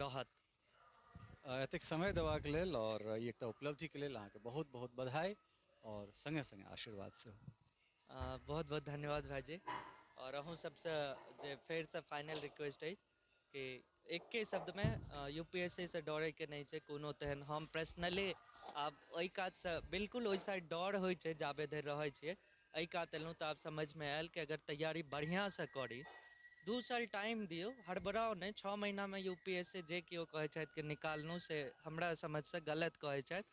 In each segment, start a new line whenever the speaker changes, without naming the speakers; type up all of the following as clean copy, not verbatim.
रहत।
एतेक समय देबाक लेल और ई एकटा उपलब्धिके लेल अहाँके बहुत बहुत बधाई और संगे संगे आशीर्वाद सेहो।
बहुत बहुत धन्यवाद भाईजी। और अहूँ सबसे जे फेर से फाइनल रिक्वेस्ट है कि एके शब्द में यूपीएससी से डरे के नहीं छै कोनो तेहन। हम पर्सनली आब ओहि कात से बिल्कुल ओहि साइड डर होइ छै जाबे धरि रहै छियै। एहि कात एलहुँ तऽ आब समझमे आयल कि अगर तैयारी बढ़िआँ से करी, 2 साल टाइम दियौ, हड़बड़ाउ नहीं। 6 महीनामे यूपीएससी जे केओ कहै छथि कि निकालनु से हमरा समझसँ गलत कहै छथि।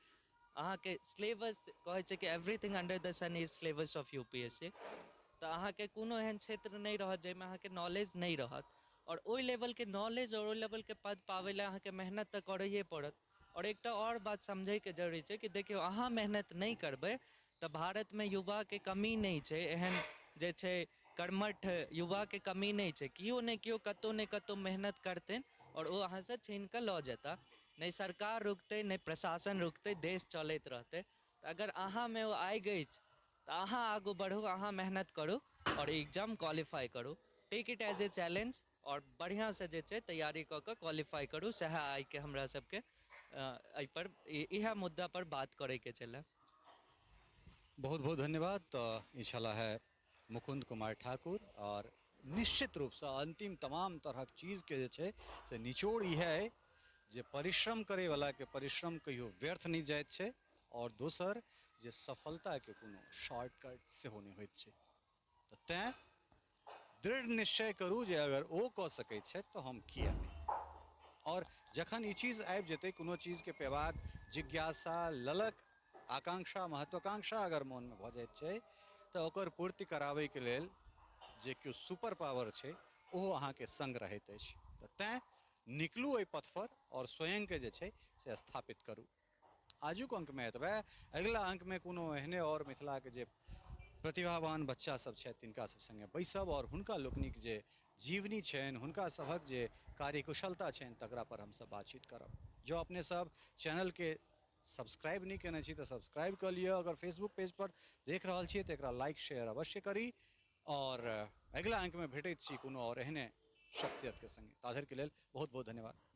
अहाँके सिलेबस कहै छै कि everything under the sun is syllabus of UPSC. तऽ अहाँके कोनो एहन क्षेत्र नहीं रहत जाहिमे अहाँके नॉलेज नहीं रहत। और ओहि लेवलके नॉलेज और ओहि लेवलके पद पाबै लए अहाँके मेहनत तऽ करैए पड़त। और एकटा और बात समझैके जरूरी छै कि देखियौ, अहाँ मेहनत नहीं करबै तऽ भारतमे युवाके कमी नहीं छै। एहन जे छै कर्मठ युवाके कमी नहीं छै। केओ ने केओ कतौ ने कतौ मेहनत करतै और ओ अहाँसँ छीन कऽ लऽ जेता। नहीं सरकार रुकतै, नहीं प्रशासन रुकतै, देश चलैत रहतै। तऽ अगर अहाँमे ओ आगि अछि तऽ अहाँ आगू बढ़ू, अहाँ मेहनत करू और एग्जाम क्वालिफाई करू। Take it as a challenge और बढ़िआँ से जे छै तैयारी कऽ कऽ क्वालिफाई करू। सएह आइके हमरा सबके एहिपर इएह मुद्दा पर बात करैके छलै।
बहुत बहुत धन्यवाद। तो ई छला है मुकुंद कुमार ठाकुर और निश्चित रूप से अंतिम तमाम तरहक चीजके जे छै से निचोड़ इएह है जे परिश्रम करे वाला के परिश्रम कहियो व्यर्थ नहीं जाइत छै। और दोसर जे सफलताके कोनो शॉर्टकट सेहो नहीं होइत छै। तऽ तेँ दृढ़ निश्चय करू जे अगर ओ कऽ सकैत छथि तऽ हम किया नहीं। और जखन ई चीज आबि जेतै, कोनो चीजके पेबाक जिज्ञासा, ललक, आकांक्षा, महत्वाकांक्षा अगर मोनमे भऽ जाइत छै तऽ ओकर पूर्ति कराबैके लेल जे केओ सुपर पावर छै ओहो अहाँके संग रहैत अछि। तऽ तेँ निकलू एहि पथपर और स्वयंके जे छै से स्थापित करू। आजुक अंकमे एतबे। अगिला अंकमे कोनो एहने और मिथिलाके जे प्रतिभावान बच्चा सब छथि तिनका सब संगे बैसब और हुनका लोकनिक जे जीवनी छनि, हुनका सभक जे कार्यकुशलता छनि तकरा पर हमसब बातचीत करब। जँ अपने सब चैनल के सब्सक्राइब नहीं केने छी तऽ सब्सक्राइब कऽ लिअ। अगर फेसबुक पेज पर देख रहल छियै तऽ एकरा लाइक शेयर अवश्य करी। और अगिला अंकमे भेटैत छी कोनो और एहने शख्सियतके संगे। ताधरि के लेल बहुत बहुत धन्यवाद।